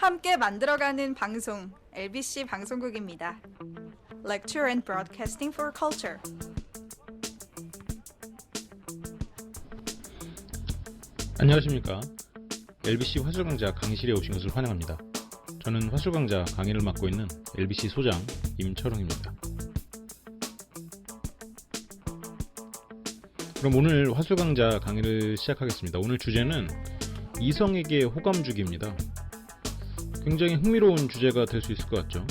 함께 만들어가는 방송, LBC 방송국입니다. Lecture and Broadcasting for Culture. 안녕하십니까. LBC 화술강좌 강의실에 오신 것을 환영합니다. 저는 화술강좌 강의를 맡고 있는 LBC 소장 임철웅입니다. 그럼 오늘 화술강좌 강의를 시작하겠습니다. 오늘 주제는 이성에게 호감 주기입니다. 굉장히 흥미로운 주제가 될 수 있을 것 같죠.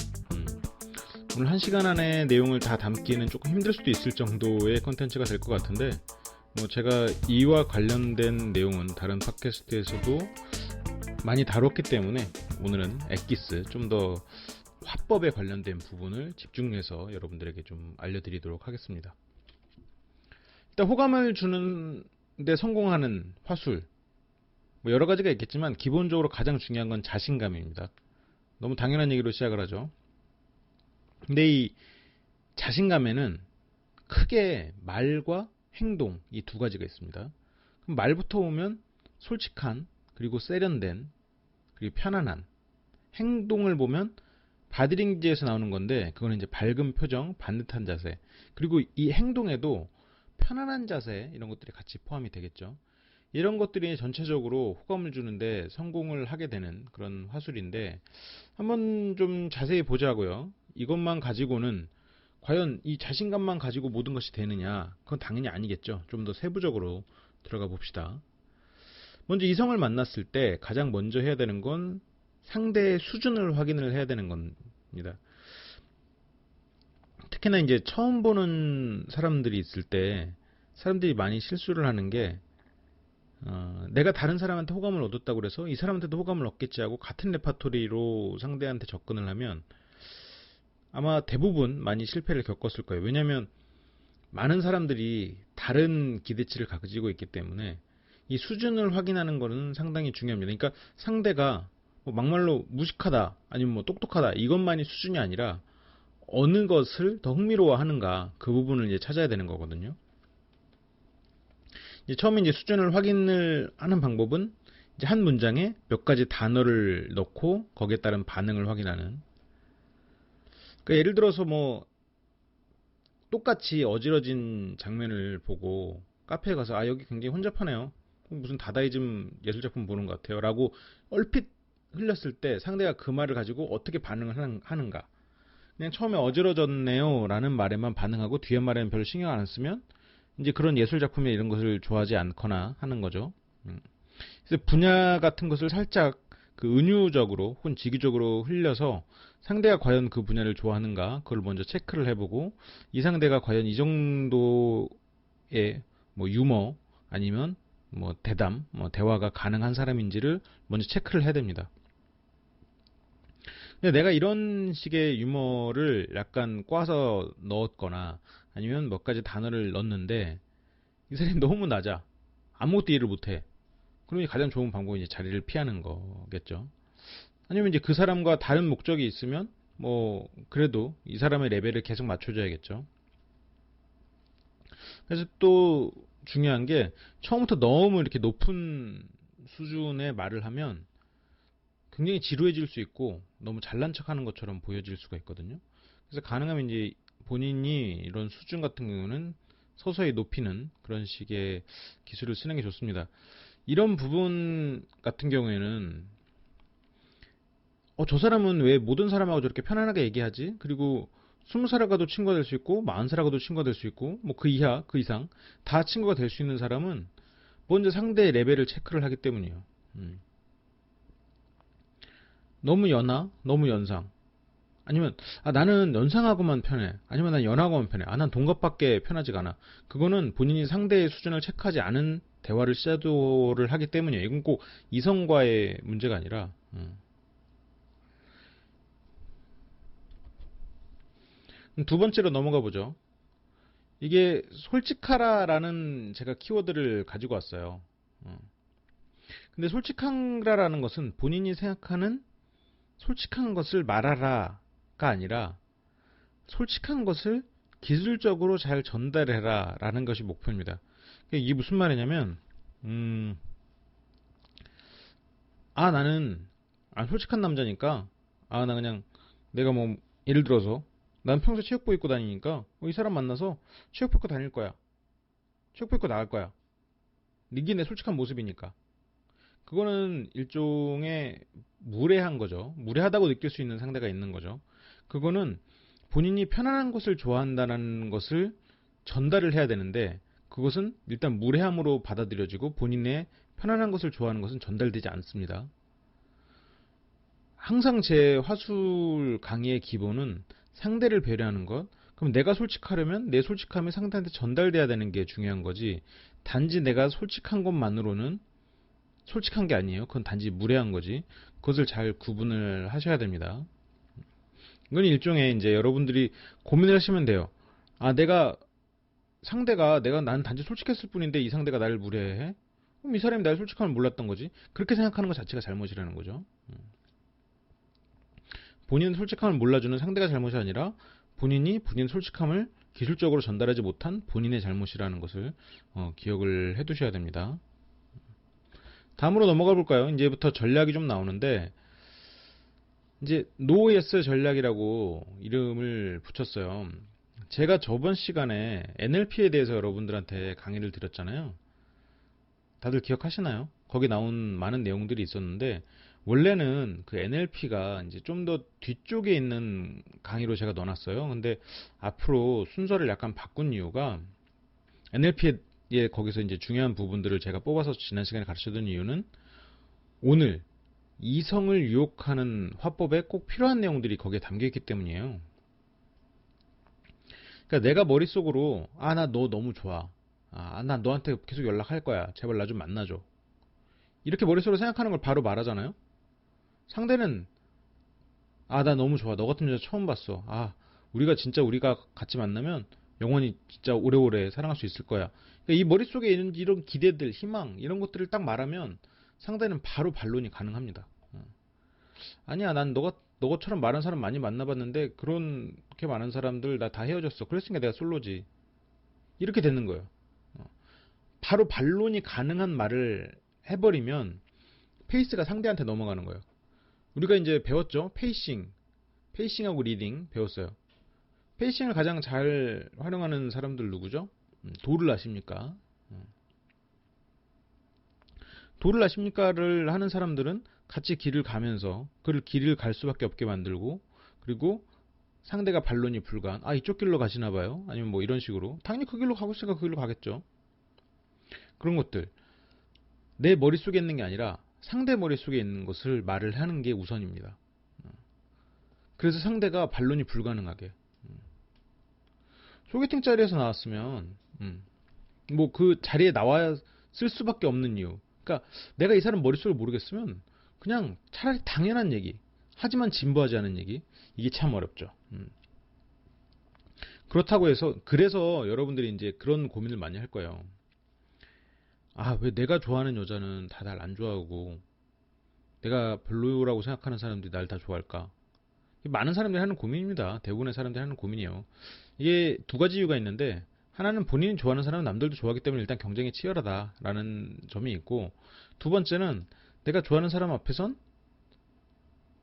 오늘 1시간 안에 내용을 다 담기는 조금 힘들 수도 있을 정도의 컨텐츠가 될 것 같은데, 제가 이와 관련된 내용은 다른 팟캐스트에서도 많이 다뤘기 때문에 오늘은 엑기스, 좀 더 화법에 관련된 부분을 집중해서 여러분들에게 좀 알려드리도록 하겠습니다. 일단 호감을 주는데 성공하는 화술, 여러 가지가 있겠지만 기본적으로 가장 중요한 건 자신감입니다. 너무 당연한 얘기로 시작을 하죠. 근데 이 자신감에는 크게 말과 행동, 이 두 가지가 있습니다. 그럼 말부터 보면 솔직한, 그리고 세련된, 그리고 편안한. 행동을 보면 바디랭귀지에서 나오는 건데, 그거는 이제 밝은 표정, 반듯한 자세, 그리고 이 행동에도 편안한 자세, 이런 것들이 같이 포함이 되겠죠. 이런 것들이 전체적으로 호감을 주는데 성공을 하게 되는 그런 화술인데, 한번 좀 자세히 보자고요. 이것만 가지고는 과연 이 자신감만 가지고 모든 것이 되느냐? 그건 당연히 아니겠죠. 좀 더 세부적으로 들어가 봅시다. 먼저 이성을 만났을 때 가장 먼저 해야 되는 건 상대의 수준을 확인을 해야 되는 겁니다. 특히나 이제 처음 보는 사람들이 있을 때 사람들이 많이 실수를 하는 게, 내가 다른 사람한테 호감을 얻었다고 그래서 이 사람한테도 호감을 얻겠지 하고 같은 레파토리로 상대한테 접근을 하면 아마 대부분 많이 실패를 겪었을 거예요. 왜냐하면 많은 사람들이 다른 기대치를 가지고 있기 때문에 이 수준을 확인하는 거는 상당히 중요합니다. 그러니까 상대가 막말로 무식하다, 아니면 똑똑하다, 이것만이 수준이 아니라 어느 것을 더 흥미로워하는가, 그 부분을 이제 찾아야 되는 거거든요. 처음에 이제 수준을 확인을 하는 방법은 이제 한 문장에 몇 가지 단어를 넣고 거기에 따른 반응을 확인하는. 그러니까 예를 들어서 똑같이 어지러진 장면을 보고 카페에 가서 여기 굉장히 혼잡하네요, 무슨 다다이즘 예술작품 보는 것 같아요 라고 얼핏 흘렸을 때 상대가 그 말을 가지고 어떻게 반응을 하는가. 그냥 처음에 어지러졌네요 라는 말에만 반응하고 뒤에 말에는 별로 신경 안 쓰면 이제 그런 예술작품이나 이런 것을 좋아하지 않거나 하는 거죠. 그래서 분야 같은 것을 살짝 은유적으로 혹은 직유적으로 흘려서 상대가 과연 그 분야를 좋아하는가, 그걸 먼저 체크를 해보고, 이 상대가 과연 이 정도의 유머 아니면 대담, 대화가 가능한 사람인지를 먼저 체크를 해야 됩니다. 근데 내가 이런 식의 유머를 약간 꽈서 넣었거나 아니면 몇 가지 단어를 넣었는데 이 사람이 너무 낮아, 아무것도 이해를 못해. 그러면 가장 좋은 방법은 이제 자리를 피하는 거겠죠. 아니면 이제 그 사람과 다른 목적이 있으면 그래도 이 사람의 레벨을 계속 맞춰줘야겠죠. 그래서 또 중요한 게, 처음부터 너무 이렇게 높은 수준의 말을 하면 굉장히 지루해질 수 있고 너무 잘난 척하는 것처럼 보여질 수가 있거든요. 그래서 가능하면 이제 본인이 이런 수준 같은 경우는 서서히 높이는 그런 식의 기술을 쓰는 게 좋습니다. 이런 부분 같은 경우에는 저 사람은 왜 모든 사람하고 저렇게 편안하게 얘기하지? 그리고 20살하고도 친구가 될 수 있고 40살하고도 친구가 될 수 있고 그 이하 그 이상 다 친구가 될 수 있는 사람은 먼저 상대의 레벨을 체크를 하기 때문이에요. 너무 연하, 너무 연상, 아니면 나는 연상하고만 편해, 아니면 난 연하고만 편해, 난 동갑밖에 편하지가 않아. 그거는 본인이 상대의 수준을 체크하지 않은 대화를 시도를 하기 때문이에요. 이건 꼭 이성과의 문제가 아니라. 두 번째로 넘어가 보죠. 이게 솔직하라라는 제가 키워드를 가지고 왔어요. 근데 솔직하라라는 것은 본인이 생각하는 솔직한 것을 말하라가 아니라 솔직한 것을 기술적으로 잘 전달해라 라는 것이 목표입니다. 이게 무슨 말이냐면 나는 솔직한 남자니까 나 그냥 내가 뭐 예를 들어서 난 평소 체육복 입고 다니니까 이 사람 만나서 체육복 입고 다닐 거야. 체육복 입고 나갈 거야. 이게 내 솔직한 모습이니까. 그거는 일종의 무례한 거죠. 무례하다고 느낄 수 있는 상대가 있는 거죠. 그거는 본인이 편안한 것을 좋아한다는 것을 전달을 해야 되는데 그것은 일단 무례함으로 받아들여지고 본인의 편안한 것을 좋아하는 것은 전달되지 않습니다. 항상 제 화술 강의의 기본은 상대를 배려하는 것. 그럼 내가 솔직하려면 내 솔직함이 상대한테 전달돼야 되는 게 중요한 거지. 단지 내가 솔직한 것만으로는 솔직한 게 아니에요. 그건 단지 무례한 거지. 그것을 잘 구분을 하셔야 됩니다. 이건 일종의 이제 여러분들이 고민을 하시면 돼요. 나는 단지 솔직했을 뿐인데 이 상대가 나를 무례해? 그럼 이 사람이 나의 솔직함을 몰랐던 거지. 그렇게 생각하는 것 자체가 잘못이라는 거죠. 본인 솔직함을 몰라주는 상대가 잘못이 아니라 본인 솔직함을 기술적으로 전달하지 못한 본인의 잘못이라는 것을 기억을 해두셔야 됩니다. 다음으로 넘어가 볼까요? 이제부터 전략이 좀 나오는데 이제 노 예스 전략이라고 이름을 붙였어요. 제가 저번 시간에 NLP에 대해서 여러분들한테 강의를 드렸잖아요. 다들 기억하시나요? 거기 나온 많은 내용들이 있었는데 원래는 그 NLP가 이제 좀 더 뒤쪽에 있는 강의로 제가 넣어놨어요. 근데 앞으로 순서를 약간 바꾼 이유가 NLP에 거기서 이제 중요한 부분들을 제가 뽑아서 지난 시간에 가르쳐드린 이유는 오늘 이성을 유혹하는 화법에 꼭 필요한 내용들이 거기에 담겨있기 때문이에요. 그러니까 내가 머릿속으로 나 너 너무 좋아. 난 너한테 계속 연락할 거야. 제발 나 좀 만나줘. 이렇게 머릿속으로 생각하는 걸 바로 말하잖아요. 상대는 나 너무 좋아. 너 같은 여자 처음 봤어. 우리가 같이 만나면 영원히 진짜 오래오래 사랑할 수 있을 거야. 그러니까 이 머릿속에 있는 이런 기대들, 희망 이런 것들을 딱 말하면 상대는 바로 반론이 가능합니다. 아니야, 난 너처럼 많은 사람 많이 만나봤는데 그렇게 많은 사람들 나 다 헤어졌어. 그랬으니까 내가 솔로지. 이렇게 되는 거예요. 바로 반론이 가능한 말을 해버리면 페이스가 상대한테 넘어가는 거예요. 우리가 이제 배웠죠? 페이싱하고 리딩 배웠어요. 페이싱을 가장 잘 활용하는 사람들 누구죠? 도를 아십니까? 도를 아십니까를 하는 사람들은 같이 길을 가면서 그 길을 갈 수밖에 없게 만들고 그리고 상대가 반론이 불가한 이쪽 길로 가시나 봐요. 아니면 뭐 이런 식으로 당연히 그 길로 가고 있으니까 그 길로 가겠죠. 그런 것들 내 머릿속에 있는 게 아니라 상대 머릿속에 있는 것을 말을 하는 게 우선입니다. 그래서 상대가 반론이 불가능하게 소개팅 자리에서 나왔으면 뭐 그 자리에 나와야 쓸 수밖에 없는 이유. 그러니까 내가 이 사람 머릿속을 모르겠으면 그냥 차라리 당연한 얘기 하지만 진부하지 않은 얘기 이게 참 어렵죠. 그렇다고 해서 그래서 여러분들이 이제 그런 고민을 많이 할 거예요. 왜 내가 좋아하는 여자는 다 날 안 좋아하고 내가 별로라고 생각하는 사람들이 날 다 좋아할까? 많은 사람들이 하는 고민입니다. 대부분의 사람들이 하는 고민이에요. 이게 두 가지 이유가 있는데 하나는 본인이 좋아하는 사람은 남들도 좋아하기 때문에 일단 경쟁이 치열하다라는 점이 있고 두 번째는 내가 좋아하는 사람 앞에선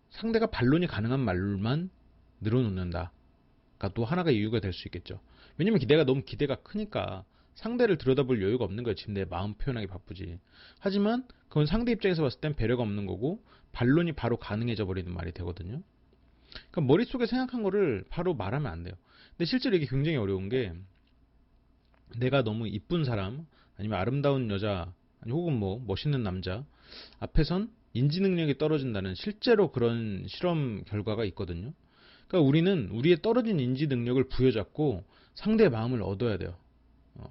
상대가 반론이 가능한 말만 늘어놓는다. 그러니까 또 하나가 이유가 될 수 있겠죠. 왜냐면 내가 너무 기대가 크니까 상대를 들여다볼 여유가 없는 거예요. 지금 내 마음 표현하기 바쁘지. 하지만 그건 상대 입장에서 봤을 땐 배려가 없는 거고 반론이 바로 가능해져 버리는 말이 되거든요. 그러니까 머릿속에 생각한 거를 바로 말하면 안 돼요. 근데 실제로 이게 굉장히 어려운 게 내가 너무 이쁜 사람 아니면 아름다운 여자 혹은 뭐 멋있는 남자 앞에선 인지 능력이 떨어진다는 실제로 그런 실험 결과가 있거든요. 그러니까 우리는 우리의 떨어진 인지 능력을 부여잡고 상대의 마음을 얻어야 돼요.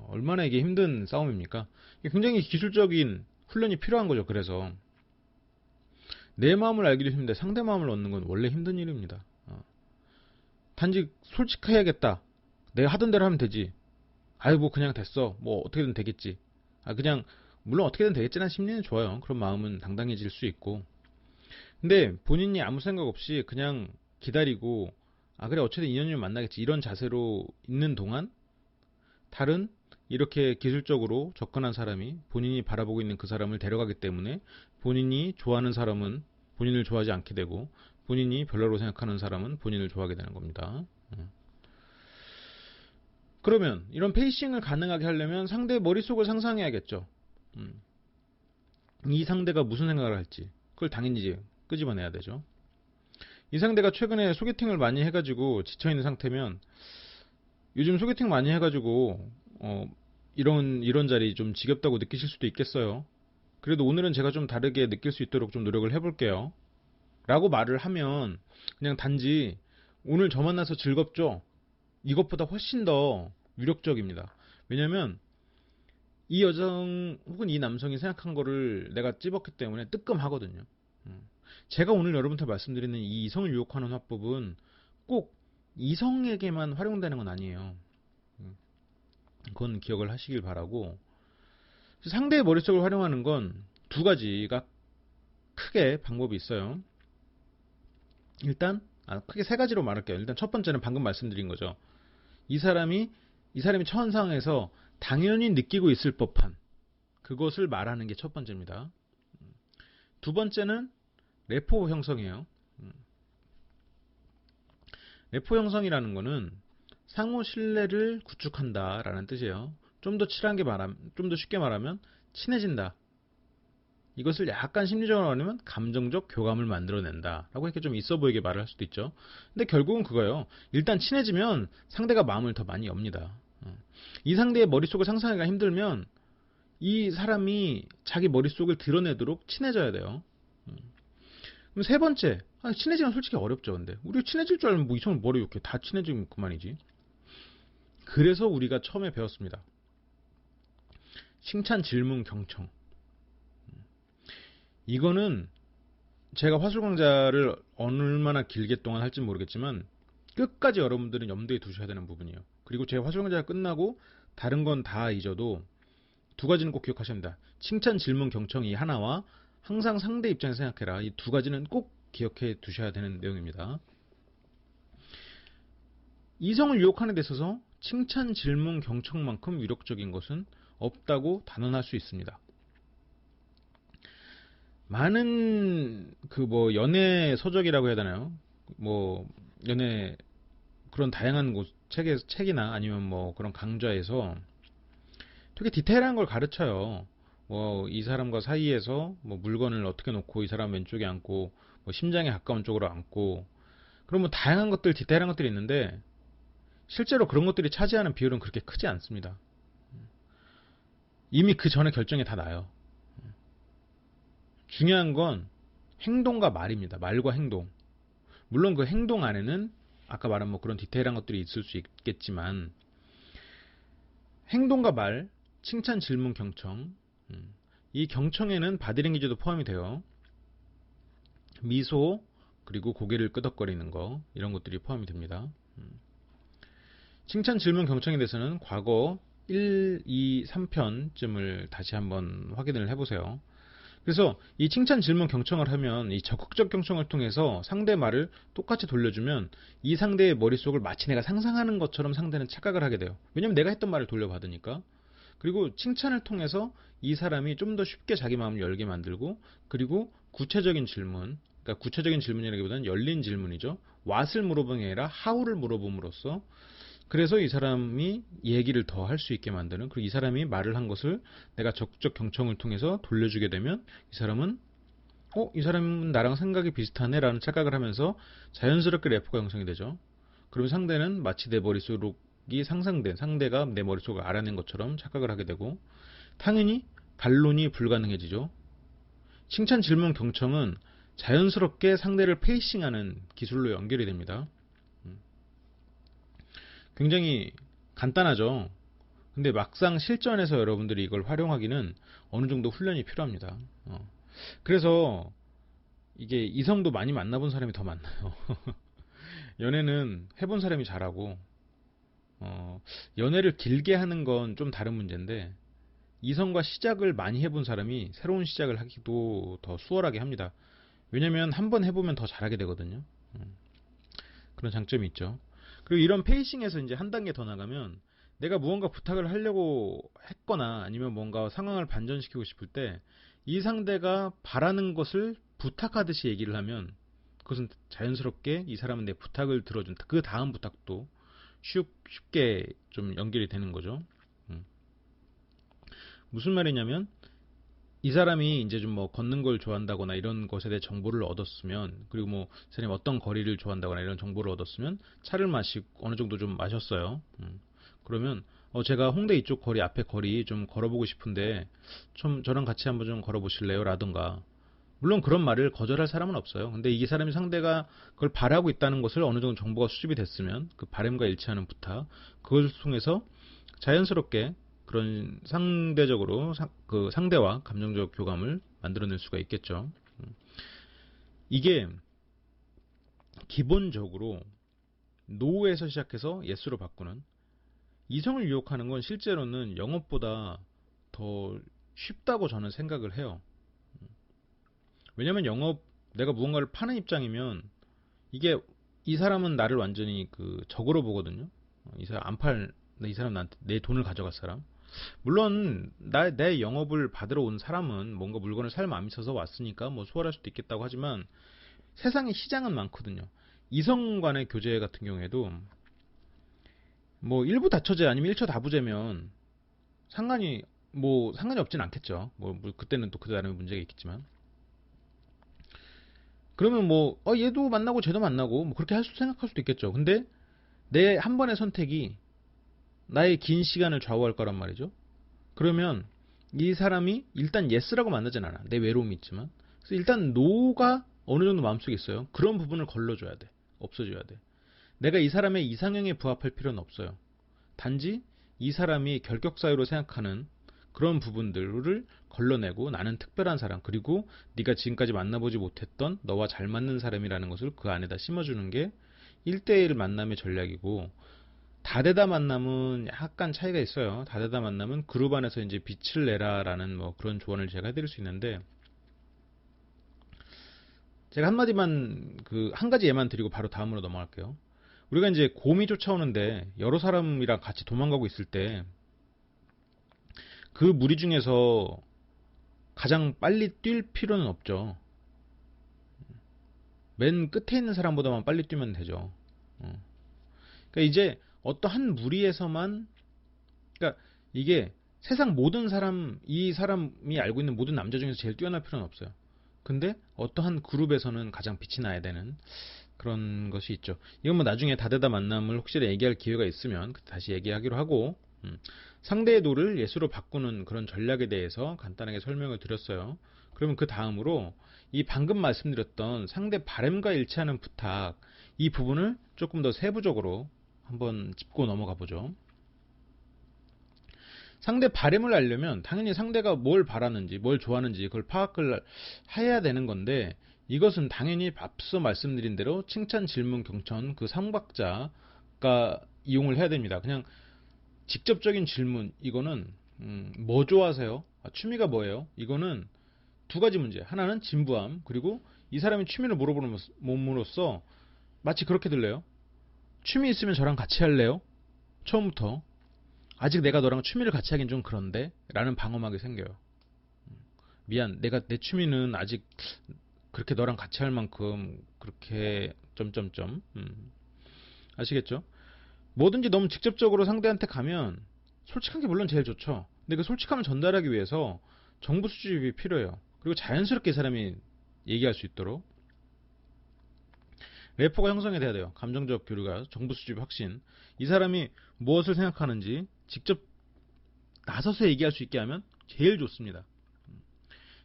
얼마나 이게 힘든 싸움입니까? 이게 굉장히 기술적인 훈련이 필요한 거죠. 그래서 내 마음을 알기도 힘든데 상대 마음을 얻는 건 원래 힘든 일입니다. 단지 솔직해야겠다. 내가 하던 대로 하면 되지. 뭐 그냥 됐어. 뭐 어떻게든 되겠지. 그냥 물론 어떻게든 되겠지라는 심리는 좋아요. 그런 마음은 당당해질 수 있고. 근데 본인이 아무 생각 없이 그냥 기다리고 그래 어쨌든 인연이면 만나겠지 이런 자세로 있는 동안 다른 이렇게 기술적으로 접근한 사람이 본인이 바라보고 있는 그 사람을 데려가기 때문에 본인이 좋아하는 사람은 본인을 좋아하지 않게 되고 본인이 별로라고 생각하는 사람은 본인을 좋아하게 되는 겁니다. 그러면 이런 페이싱을 가능하게 하려면 상대의 머릿속을 상상해야겠죠. 이 상대가 무슨 생각을 할지 그걸 당연히 이제 끄집어내야 되죠. 이 상대가 최근에 소개팅을 많이 해가지고 지쳐있는 상태면 요즘 소개팅 많이 해가지고 이런 자리 좀 지겹다고 느끼실 수도 있겠어요. 그래도 오늘은 제가 좀 다르게 느낄 수 있도록 좀 노력을 해볼게요. 라고 말을 하면 그냥 단지 오늘 저 만나서 즐겁죠? 이것보다 훨씬 더 위력적입니다. 왜냐면 이 여성 혹은 이 남성이 생각한 거를 내가 찝었기 때문에 뜨끔하거든요. 제가 오늘 여러분한테 말씀드리는 이 이성을 유혹하는 화법은 꼭 이성에게만 활용되는 건 아니에요. 그건 기억을 하시길 바라고, 상대의 머릿속을 활용하는 건 두 가지가 크게 방법이 있어요. 일단 크게 세 가지로 말할게요. 일단 첫 번째는 방금 말씀드린 거죠. 이 사람이 처한 상황에서 당연히 느끼고 있을 법한 그것을 말하는 게 첫 번째입니다. 두 번째는 레포 형성이에요. 레포 형성이라는 거는 상호 신뢰를 구축한다라는 뜻이에요. 좀 더 쉽게 말하면 친해진다. 이것을 약간 심리적으로 말하면 감정적 교감을 만들어낸다라고 이렇게 좀 있어 보이게 말을 할 수도 있죠. 근데 결국은 그거예요. 일단 친해지면 상대가 마음을 더 많이 엽니다. 이 상대의 머릿속을 상상하기가 힘들면 이 사람이 자기 머릿속을 드러내도록 친해져야 돼요. 그럼 세 번째, 친해지면 솔직히 어렵죠. 근데 우리가 친해질 줄 알면 뭐 이성을 뭐래 욕해. 다 친해지면 그만이지. 그래서 우리가 처음에 배웠습니다. 칭찬, 질문, 경청. 이거는 제가 화술강좌를 얼마나 길게 동안 할지 모르겠지만 끝까지 여러분들은 염두에 두셔야 되는 부분이에요. 그리고 제 화술강좌가 끝나고 다른 건 다 잊어도 두 가지는 꼭 기억하셔야 합니다. 칭찬, 질문, 경청 이 하나와 항상 상대 입장에서 생각해라. 이 두 가지는 꼭 기억해 두셔야 되는 내용입니다. 이성을 유혹하는 데 있어서 칭찬, 질문, 경청만큼 위력적인 것은 없다고 단언할 수 있습니다. 많은 연애 서적이라고 해야 되나요? 연애 그런 다양한 책이나 아니면 그런 강좌에서 되게 디테일한 걸 가르쳐요. 이 사람과 사이에서 물건을 어떻게 놓고 이 사람 왼쪽에 앉고 심장에 가까운 쪽으로 앉고 그런 다양한 것들, 디테일한 것들이 있는데 실제로 그런 것들이 차지하는 비율은 그렇게 크지 않습니다. 이미 그 전에 결정이 다 나요. 중요한 건 행동과 말입니다. 말과 행동. 물론 그 행동 안에는 아까 말한 그런 디테일한 것들이 있을 수 있겠지만 행동과 말, 칭찬, 질문, 경청. 이 경청에는 바디랭귀지도 포함이 돼요. 미소, 그리고 고개를 끄덕거리는 거 이런 것들이 포함이 됩니다. 칭찬, 질문, 경청에 대해서는 과거 1, 2, 3편쯤을 다시 한번 확인을 해보세요. 그래서 이 칭찬, 질문, 경청을 하면 이 적극적 경청을 통해서 상대 말을 똑같이 돌려주면 이 상대의 머릿속을 마치 내가 상상하는 것처럼 상대는 착각을 하게 돼요. 왜냐면 내가 했던 말을 돌려받으니까. 그리고 칭찬을 통해서 이 사람이 좀 더 쉽게 자기 마음을 열게 만들고, 그리고 구체적인 질문, 그러니까 구체적인 질문이라기보다는 열린 질문이죠. what을 물어보는 게 아니라 how를 물어봄으로써 그래서 이 사람이 얘기를 더 할 수 있게 만드는, 그리고 이 사람이 말을 한 것을 내가 적극적 경청을 통해서 돌려주게 되면 이 사람은 이 사람은 나랑 생각이 비슷하네 라는 착각을 하면서 자연스럽게 레포가 형성이 되죠. 그러면 상대는 마치 내 머릿속이 상상된, 상대가 내 머릿속을 알아낸 것처럼 착각을 하게 되고 당연히 반론이 불가능해지죠. 칭찬, 질문, 경청은 자연스럽게 상대를 페이싱하는 기술로 연결이 됩니다. 굉장히 간단하죠. 근데 막상 실전에서 여러분들이 이걸 활용하기는 어느 정도 훈련이 필요합니다. 그래서 이게 이성도 많이 만나본 사람이 더 많나요. 연애는 해본 사람이 잘하고 연애를 길게 하는 건 좀 다른 문제인데 이성과 시작을 많이 해본 사람이 새로운 시작을 하기도 더 수월하게 합니다. 왜냐면 한번 해보면 더 잘하게 되거든요. 그런 장점이 있죠. 그리고 이런 페이싱에서 이제 한 단계 더 나가면 내가 무언가 부탁을 하려고 했거나 아니면 뭔가 상황을 반전시키고 싶을 때 이 상대가 바라는 것을 부탁하듯이 얘기를 하면 그것은 자연스럽게 이 사람은 내 부탁을 들어준다. 그 다음 부탁도 쉽게 좀 연결이 되는 거죠. 무슨 말이냐면 이 사람이 이제 좀 뭐 걷는 걸 좋아한다거나 이런 것에 대해 정보를 얻었으면, 그리고 뭐 이 사람이 어떤 거리를 좋아한다거나 이런 정보를 얻었으면 차를 마시고 어느 정도 좀 마셨어요. 그러면 제가 홍대 이쪽 거리 앞에 거리 좀 걸어보고 싶은데 좀 저랑 같이 한번 좀 걸어보실래요? 라든가. 물론 그런 말을 거절할 사람은 없어요. 근데 이 사람이 상대가 그걸 바라고 있다는 것을 어느 정도 정보가 수집이 됐으면 그 바람과 일치하는 부탁, 그것을 통해서 자연스럽게 그런 상대적으로 그 상대와 감정적 교감을 만들어낼 수가 있겠죠. 이게 기본적으로 노에서 시작해서 예스로 바꾸는, 이성을 유혹하는 건 실제로는 영업보다 더 쉽다고 저는 생각을 해요. 왜냐면 내가 무언가를 파는 입장이면 이게 이 사람은 나를 완전히 그 적으로 보거든요. 이 사람 이 사람 나한테 내 돈을 가져갈 사람. 물론 내 영업을 받으러 온 사람은 뭔가 물건을 살 마음이 있어서 왔으니까 뭐 수월할 수도 있겠다고 하지만 세상에 시장은 많거든요. 이성 간의 교제 같은 경우에도 뭐 일부 다처제 아니면 일처 다부제면 상관이 없진 않겠죠. 뭐 그때는 또 그 나름의 문제가 있겠지만, 그러면 얘도 만나고 쟤도 만나고 뭐 그렇게 생각할 수도 있겠죠. 근데 내 한 번의 선택이 나의 긴 시간을 좌우할 거란 말이죠. 그러면 이 사람이 일단 예스라고 만나진 않아. 내 외로움이 있지만. 그래서 일단 노가 어느 정도 마음속에 있어요. 그런 부분을 걸러줘야 돼. 없어져야 돼. 내가 이 사람의 이상형에 부합할 필요는 없어요. 단지 이 사람이 결격 사유로 생각하는 그런 부분들을 걸러내고 나는 특별한 사람, 그리고 네가 지금까지 만나보지 못했던 너와 잘 맞는 사람이라는 것을 그 안에다 심어주는 게 1대1 만남의 전략이고, 다대다 만남은 약간 차이가 있어요. 다대다 만남은 그룹 안에서 이제 빛을 내라라는 뭐 그런 조언을 제가 해드릴 수 있는데, 제가 한마디만 한 가지 예만 드리고 바로 다음으로 넘어갈게요. 우리가 이제 곰이 쫓아오는데 여러 사람이랑 같이 도망가고 있을 때 그 무리 중에서 가장 빨리 뛸 필요는 없죠. 맨 끝에 있는 사람보다만 빨리 뛰면 되죠. 그러니까 이제 어떠한 무리에서만, 그러니까 이게 세상 모든 사람, 이 사람이 알고 있는 모든 남자 중에서 제일 뛰어날 필요는 없어요. 근데 어떠한 그룹에서는 가장 빛이 나야 되는 그런 것이 있죠. 이건 뭐 나중에 다대다 만남을 혹시나 얘기할 기회가 있으면 다시 얘기하기로 하고, 상대의 노를 예수로 바꾸는 그런 전략에 대해서 간단하게 설명을 드렸어요. 그러면 그 다음으로 이 방금 말씀드렸던 상대 바램과 일치하는 부탁, 이 부분을 조금 더 세부적으로 한번 짚고 넘어가 보죠. 상대 바램을 알려면 당연히 상대가 뭘 바라는지 뭘 좋아하는지 그걸 파악을 해야 되는 건데, 이것은 당연히 앞서 말씀드린 대로 칭찬, 질문, 경청 그 삼박자가 이용을 해야 됩니다. 그냥 직접적인 질문, 이거는 뭐 좋아하세요? 취미가 뭐예요? 이거는 두 가지 문제. 하나는 진부함, 그리고 이 사람이 취미를 물어보는 몸으로써 마치 그렇게 들려요. 취미 있으면 저랑 같이 할래요? 처음부터 아직 내가 너랑 취미를 같이 하긴 좀 그런데 라는 방어막이 생겨요. 미안, 내 취미는 아직 그렇게 너랑 같이 할 만큼 그렇게 점점점. 아시겠죠? 뭐든지 너무 직접적으로 상대한테 가면 솔직한 게 물론 제일 좋죠. 근데 그 솔직함을 전달하기 위해서 정보 수집이 필요해요. 그리고 자연스럽게 이 사람이 얘기할 수 있도록 래퍼가 형성이 돼야 돼요. 감정적 교류가, 정보 수집 확신. 이 사람이 무엇을 생각하는지 직접 나서서 얘기할 수 있게 하면 제일 좋습니다.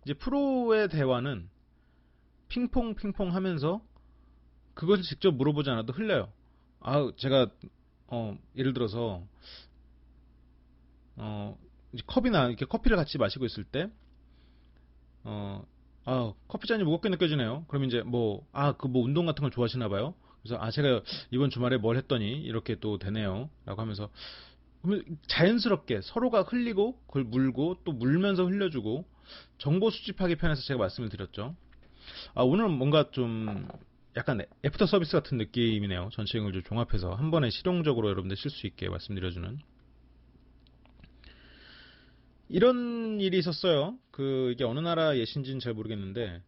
이제 프로의 대화는 핑퐁 하면서 그것을 직접 물어보지 않아도 흘려요. 제가 예를 들어서 이제 컵이나 이렇게 커피를 같이 마시고 있을 때 커피 잔이 무겁게 느껴지네요. 그럼 이제 운동 같은 걸 좋아하시나 봐요. 그래서 제가 이번 주말에 뭘 했더니 이렇게 또 되네요. 라고 하면서 그러면 자연스럽게 서로가 흘리고 그걸 물고 또 물면서 흘려주고 정보 수집하기 편해서 제가 말씀을 드렸죠. 오늘 뭔가 좀 약간 애프터 서비스 같은 느낌이네요. 전체적으로 좀 종합해서 한 번에 실용적으로 여러분들 쓸 수 있게 말씀드려주는 이런 일이 있었어요. 이게 어느 나라 예신지는 잘 모르겠는데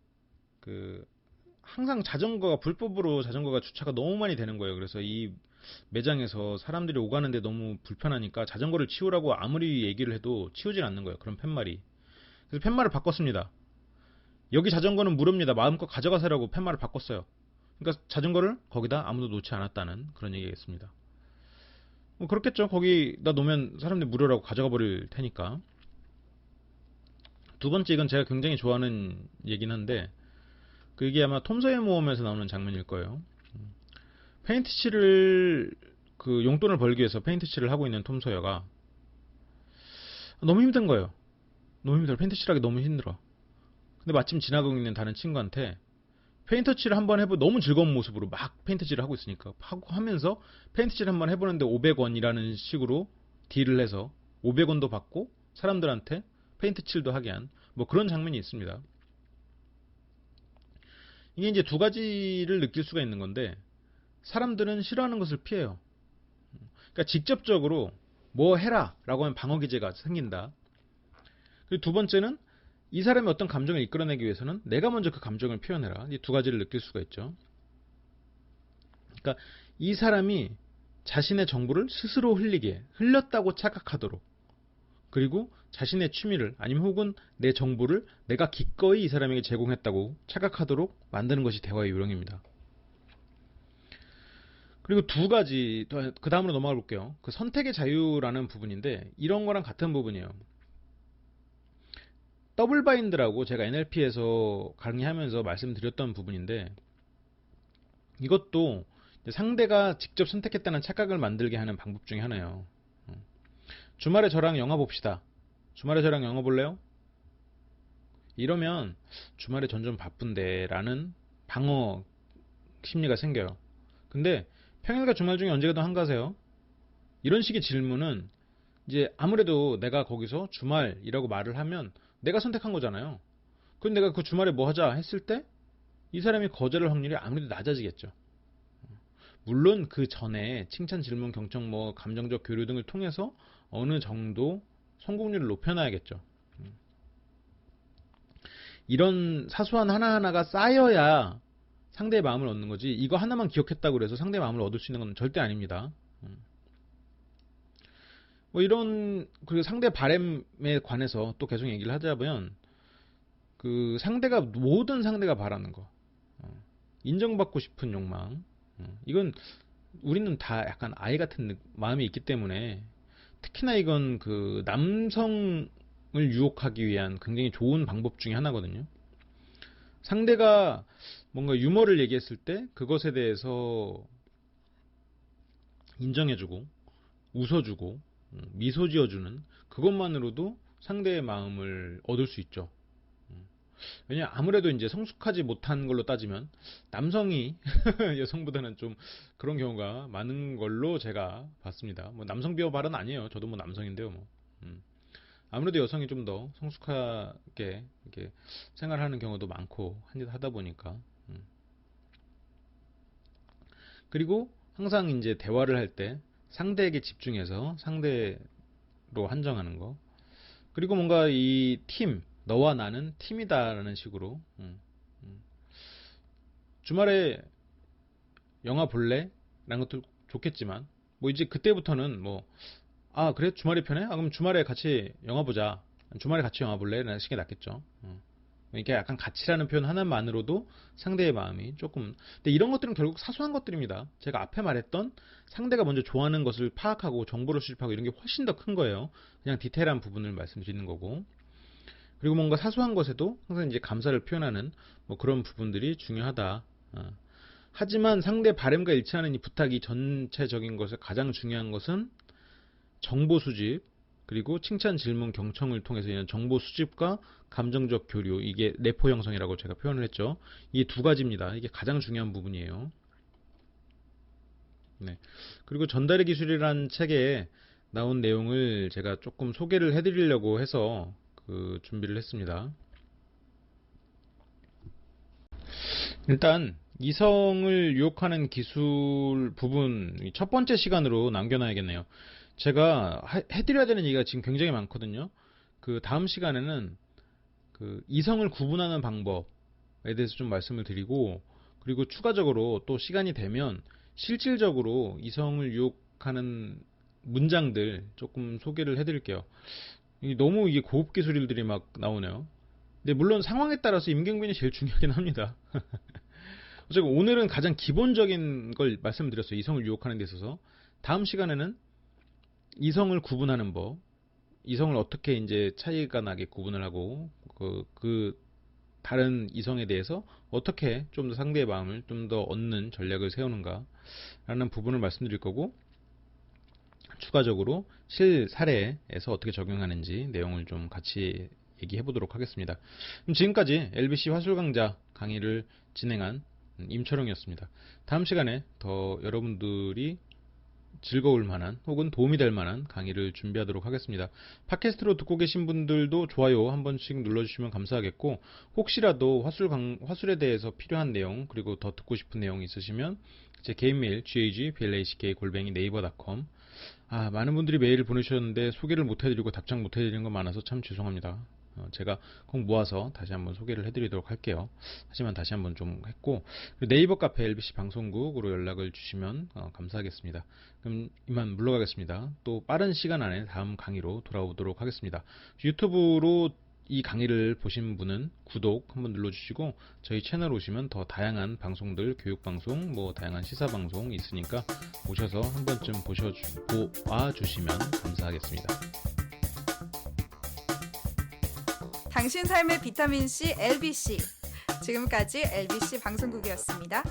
항상 불법으로 자전거가 주차가 너무 많이 되는 거예요. 그래서 이 매장에서 사람들이 오가는데 너무 불편하니까 자전거를 치우라고 아무리 얘기를 해도 치우질 않는 거예요. 그런 팻말이. 그래서 팻말을 바꿨습니다. 여기 자전거는 무료입니다. 마음껏 가져가세요라고 팻말을 바꿨어요. 그러니까 자전거를 거기다 아무도 놓지 않았다는 그런 얘기겠습니다. 뭐 그렇겠죠. 거기다 놓으면 사람들이 무료라고 가져가 버릴 테니까. 두 번째, 이건 제가 굉장히 좋아하는 얘기긴 한데, 이게 아마 톰 소의 모험에서 나오는 장면일 거예요. 페인트 칠을 용돈을 벌기 위해서 페인트 칠을 하고 있는 톰 소여가 너무 힘든 거예요. 너무 힘들어. 페인트 칠하기 너무 힘들어. 근데 마침 지나가고 있는 다른 친구한테 페인트 칠을 한번 해보, 너무 즐거운 모습으로 막 페인트 칠을 하고 있으니까 하면서 페인트 칠 한번 해보는데 500원이라는 식으로 딜을 해서 500원도 받고 사람들한테 페인트 칠도 하게 한 뭐 그런 장면이 있습니다. 이게 이제 두 가지를 느낄 수가 있는 건데, 사람들은 싫어하는 것을 피해요. 그러니까 직접적으로 뭐 해라 라고 하면 방어 기제가 생긴다. 그리고 두 번째는 이 사람이 어떤 감정을 이끌어내기 위해서는 내가 먼저 그 감정을 표현해라. 이 두 가지를 느낄 수가 있죠. 그러니까 이 사람이 자신의 정보를 스스로 흘렸다고 착각하도록, 그리고 자신의 취미를 아니면 혹은 내 정보를 내가 기꺼이 이 사람에게 제공했다고 착각하도록 만드는 것이 대화의 요령입니다. 그리고 두 가지, 그 다음으로 넘어가 볼게요. 선택의 자유라는 부분인데 이런 거랑 같은 부분이에요. 더블 바인드라고 제가 NLP에서 강의하면서 말씀드렸던 부분인데, 이것도 상대가 직접 선택했다는 착각을 만들게 하는 방법 중에 하나예요. 주말에 저랑 영화 봅시다. 주말에 저랑 영화 볼래요? 이러면 주말에 전 좀 바쁜데 라는 방어 심리가 생겨요. 근데 평일과 주말 중에 언제 가도 한가세요? 이런 식의 질문은 이제 아무래도 내가 거기서 주말이라고 말을 하면 내가 선택한 거잖아요. 그럼 내가 그 주말에 뭐 하자 했을 때 이 사람이 거절할 확률이 아무래도 낮아지겠죠. 물론 그 전에 칭찬, 질문, 경청, 뭐 감정적 교류 등을 통해서 어느 정도 성공률을 높여놔야겠죠. 이런 사소한 하나하나가 쌓여야 상대의 마음을 얻는 거지, 이거 하나만 기억했다고 해서 상대의 마음을 얻을 수 있는 건 절대 아닙니다. 뭐 이런, 그리고 상대 바램에 관해서 또 계속 얘기를 하자면, 모든 상대가 바라는 거, 인정받고 싶은 욕망, 이건 우리는 다 약간 아이 같은 마음이 있기 때문에, 특히나 이건 남성을 유혹하기 위한 굉장히 좋은 방법 중에 하나거든요. 상대가 뭔가 유머를 얘기했을 때 그것에 대해서 인정해주고 웃어주고 미소 지어주는 그것만으로도 상대의 마음을 얻을 수 있죠. 왜냐, 아무래도 이제 성숙하지 못한 걸로 따지면 남성이 여성보다는 좀 그런 경우가 많은 걸로 제가 봤습니다. 뭐 남성 비하 발언 아니에요. 저도 뭐 남성인데요. 뭐. 아무래도 여성이 좀 더 성숙하게 이렇게 생활하는 경우도 많고 하다 보니까. 그리고 항상 이제 대화를 할 때 상대에게 집중해서 상대로 한정하는 거. 그리고 뭔가 이 너와 나는 팀이다라는 식으로 주말에 영화 볼래? 라는 것도 좋겠지만 뭐 이제 그때부터는 그래? 주말이 편해? 그럼 주말에 같이 영화 보자. 주말에 같이 영화 볼래? 라는 식이 낫겠죠. 이게 약간 같이라는 표현 하나만으로도 상대의 마음이 조금, 근데 이런 것들은 결국 사소한 것들입니다. 제가 앞에 말했던 상대가 먼저 좋아하는 것을 파악하고 정보를 수집하고 이런 게 훨씬 더 큰 거예요. 그냥 디테일한 부분을 말씀드리는 거고. 그리고 뭔가 사소한 것에도 항상 이제 감사를 표현하는 뭐 그런 부분들이 중요하다. 하지만 상대 바램과 일치하는 이 부탁이 전체적인 것에 가장 중요한 것은 정보 수집, 그리고 칭찬, 질문, 경청을 통해서 이런 정보 수집과 감정적 교류, 이게 내포 형성이라고 제가 표현을 했죠. 이게 두 가지입니다. 이게 가장 중요한 부분이에요. 네. 그리고 전달의 기술이라는 책에 나온 내용을 제가 조금 소개를 해드리려고 해서 준비를 했습니다. 일단 이성을 유혹하는 기술 부분 첫 번째 시간으로 남겨놔야겠네요. 제가 해드려야 되는 얘기가 지금 굉장히 많거든요. 다음 시간에는 이성을 구분하는 방법, 대해서 좀 말씀을 드리고, 그리고 추가적으로 또 시간이 되면 실질적으로 이성을 유혹하는 문장들 조금 소개를 해드릴게요. 너무 이게 고급 기술들이 막 나오네요. 근데 물론 상황에 따라서 임경빈이 제일 중요하긴 합니다. 어쨌든 오늘은 가장 기본적인 걸 말씀드렸어요. 이성을 유혹하는 데 있어서. 다음 시간에는 이성을 구분하는 법, 이성을 어떻게 이제 차이가 나게 구분을 하고 그 다른 이성에 대해서 어떻게 좀 더 상대의 마음을 좀 더 얻는 전략을 세우는가 라는 부분을 말씀드릴 거고, 추가적으로 실사례에서 어떻게 적용하는지 내용을 좀 같이 얘기해 보도록 하겠습니다. 그럼 지금까지 LBC 화술강좌 강의를 진행한 임철웅이었습니다. 다음 시간에 더 여러분들이 즐거울 만한 혹은 도움이 될 만한 강의를 준비하도록 하겠습니다. 팟캐스트로 듣고 계신 분들도 좋아요 한 번씩 눌러주시면 감사하겠고, 혹시라도 화술에 대해서 필요한 내용 그리고 더 듣고 싶은 내용이 있으시면 제 개인 메일 gagplack@naver.com. 많은 분들이 메일을 보내주셨는데 소개를 못해드리고 답장 못해드리는 거 많아서 참 죄송합니다. 제가 꼭 모아서 다시 한번 소개를 해드리도록 할게요. 하지만 다시 한번 좀 했고, 네이버 카페 LBC 방송국으로 연락을 주시면 감사하겠습니다. 그럼 이만 물러가겠습니다. 또 빠른 시간 안에 다음 강의로 돌아오도록 하겠습니다. 유튜브로 이 강의를 보신 분은 구독 한번 눌러주시고, 저희 채널 오시면 더 다양한 방송들, 교육방송, 다양한 시사방송 있으니까 오셔서 한 번쯤 보아주시면 감사하겠습니다. 당신 삶의 비타민C LBC. 지금까지 LBC 방송국이었습니다.